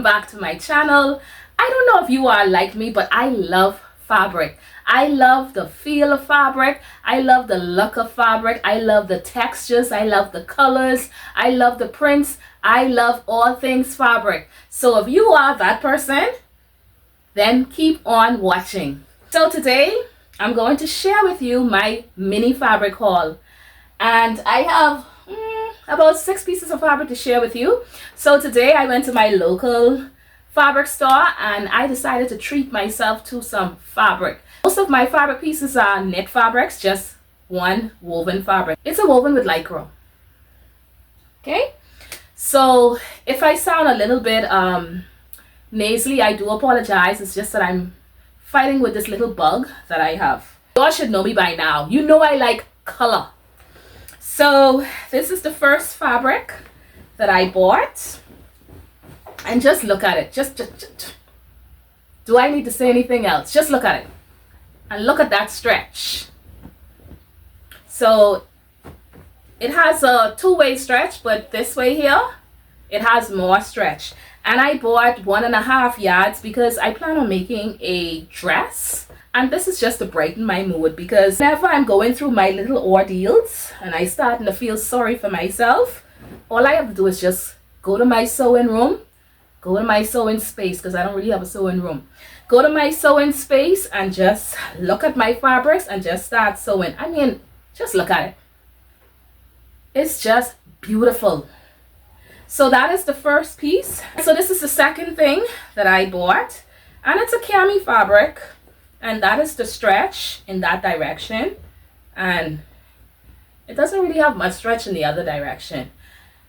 Back to my channel. I don't know if you are like me, but I love fabric. I love the feel of fabric. I love the look of fabric. I love the textures. I love the colors. I love the prints. I love all things fabric. So if you are that person, then keep on watching. So today I'm going to share with you my mini fabric haul, and I have about 6 pieces of fabric to share with you. So today I went to my local fabric store and I decided to treat myself to some fabric. Most of my fabric pieces are knit fabrics, just one woven fabric. It's a woven with lycra. Okay, so if I sound a little bit nasally, I do apologize. It's just that I'm fighting with this little bug that I have. You all should know me by now. You know I like color. So this is the first fabric that I bought, and just look at it. Just do I need to say anything else? Just look at it and look at that stretch. So it has a two-way stretch, but this way here it has more stretch. And I bought 1.5 yards because I plan on making a dress. And this is just to brighten my mood, because whenever I'm going through my little ordeals and I starting to feel sorry for myself, all I have to do is just go to my sewing room, go to my sewing space, because I don't really have a sewing room. Go to my sewing space and just look at my fabrics and just start sewing. I mean, just look at it. It's just beautiful. So that is the first piece. So this is the second thing that I bought, and it's a cami fabric, and that is the stretch in that direction, and it doesn't really have much stretch in the other direction.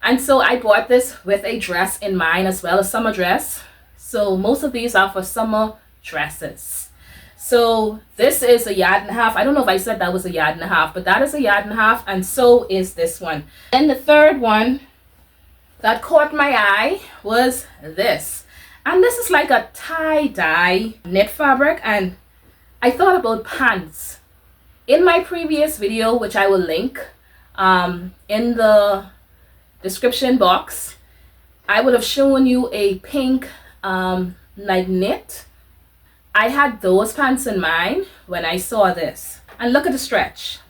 And so I bought this with a dress in mind, as well as summer dress. So most of these are for summer dresses. So this is 1.5 yards. I don't know if I said that was 1.5 yards, but that is 1.5 yards, and so is this one. Then the third one that caught my eye was this, and this is like a tie-dye knit fabric, and I thought about pants. In my previous video, which I will link in the description box, I would have shown you a pink like knit. I had those pants in mind when I saw this, and look at the stretch.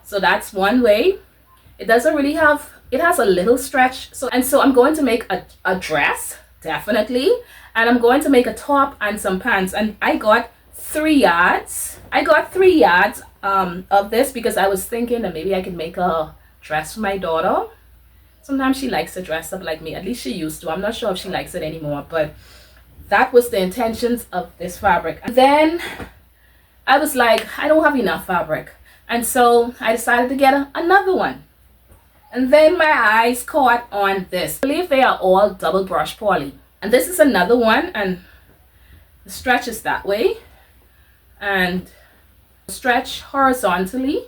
So that's one way. It doesn't really have, it has a little stretch. So I'm going to make a dress, definitely, and I'm going to make a top and some pants, and I got 3 yards. I got 3 yards of this because I was thinking that maybe I could make a dress for my daughter. Sometimes she likes to dress up like me. At least she used to. I'm not sure if she likes it anymore, but that was the intentions of this fabric. And then I was like, I don't have enough fabric, and so I decided to get another one. And then my eyes caught on this. I believe they are all double brush poly, and this is another one, and the stretch is that way, and the stretch horizontally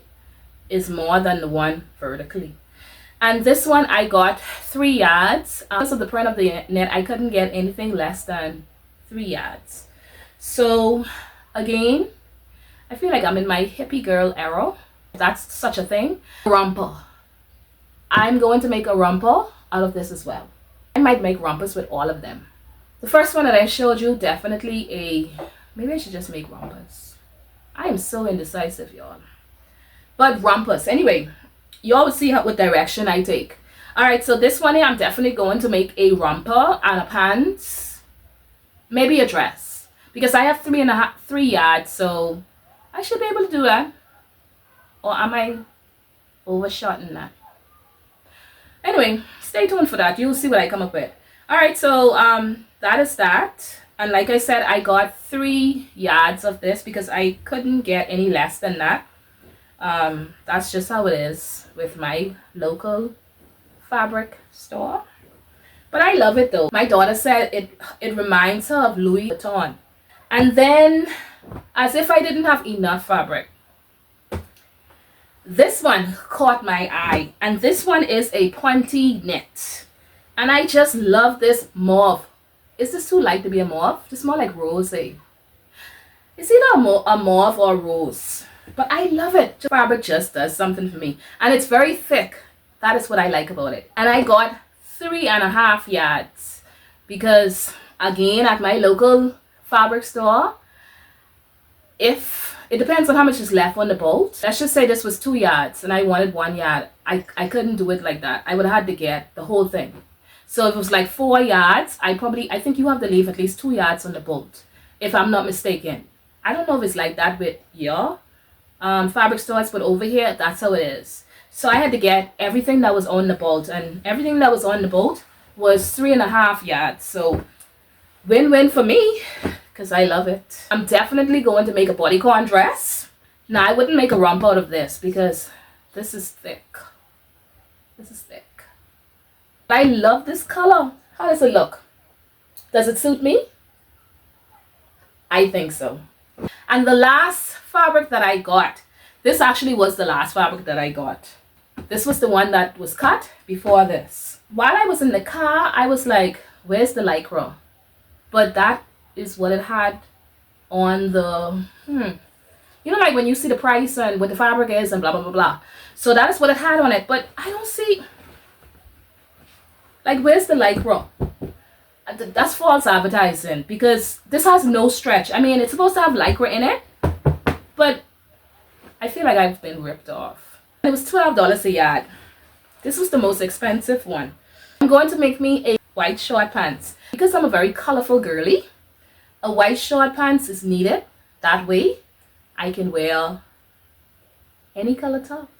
is more than the one vertically. And this one I got 3 yards. Because of the print of the knit, I couldn't get anything less than 3 yards. So again, I feel like I'm in my hippie girl era, if that's such a thing. Romper. I'm going to make a romper out of this as well. I might make rompers with all of them. The first one that I showed you, definitely maybe I should just make rompers. I am so indecisive, y'all. But rompers, anyway, you all will see what direction I take. Alright, so this one here, I'm definitely going to make a romper and a pants, maybe a dress, because I have 3 yards, so I should be able to do that. Or am I overshotting that? Anyway, stay tuned for that. You'll see what I come up with. Alright, so that is that. And like I said, I got 3 yards of this because I couldn't get any less than that. That's just how it is with my local fabric store. But I love it though. My daughter said it reminds her of Louis Vuitton. And then, as if I didn't have enough fabric, this one caught my eye, and this one is a pointy knit, and I just love this mauve. Is this too light to be a mauve? It's more like rose. It's either a mauve or rose, but I love it. Fabric just does something for me, and it's very thick. That is what I like about it. And I got 3.5 yards because again, at my local fabric store, if it depends on how much is left on the bolt. Let's just say this was 2 yards and I wanted 1 yard. I couldn't do it like that. I would have had to get the whole thing. So if it was like 4 yards, I think you have to leave at least 2 yards on the bolt, if I'm not mistaken. I don't know if it's like that with your fabric stores, but over here, that's how it is. So I had to get everything that was on the bolt, and everything that was on the bolt was 3.5 yards. So win-win for me, because I love it. I'm definitely going to make a bodycon dress. Now, I wouldn't make a romp out of this because this is thick. This is thick. I love this color. How does it look? Does it suit me? I think so. And the last fabric that I got, this actually was the last fabric that I got. This was the one that was cut before this. While I was in the car, I was like, where's the Lycra? But that is what it had on the, you know, like when you see the price and what the fabric is and blah, blah, blah, blah. So that is what it had on it. But I don't see, like, where's the Lycra? That's false advertising, because this has no stretch. I mean, it's supposed to have Lycra in it, but I feel like I've been ripped off. It was $12 a yard. This was the most expensive one. I'm going to make me a white short pants. Because I'm a very colorful girly, a white short pants is needed. That way, I can wear any color top,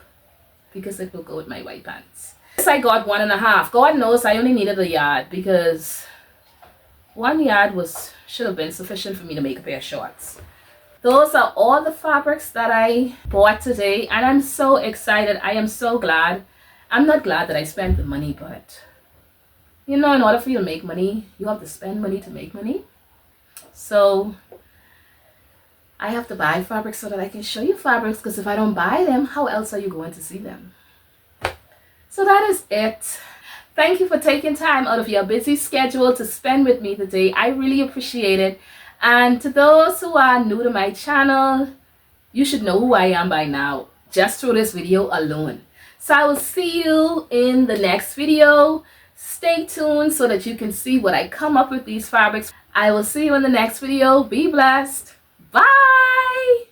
because it will go with my white pants. This I got 1.5. God knows I only needed a yard, because 1 yard should have been sufficient for me to make a pair of shorts. Those are all the fabrics that I bought today, and I'm so excited. I am so glad. I'm not glad that I spent the money, but you know, in order for you to make money, you have to spend money to make money. So I have to buy fabrics so that I can show you fabrics, because if I don't buy them, how else are you going to see them? So that is it. Thank you for taking time out of your busy schedule to spend with me today. I really appreciate it. And to those who are new to my channel, you should know who I am by now, just through this video alone. So I will see you in the next video. Stay tuned so that you can see what I come up with these fabrics. I will see you in the next video. Be blessed. Bye.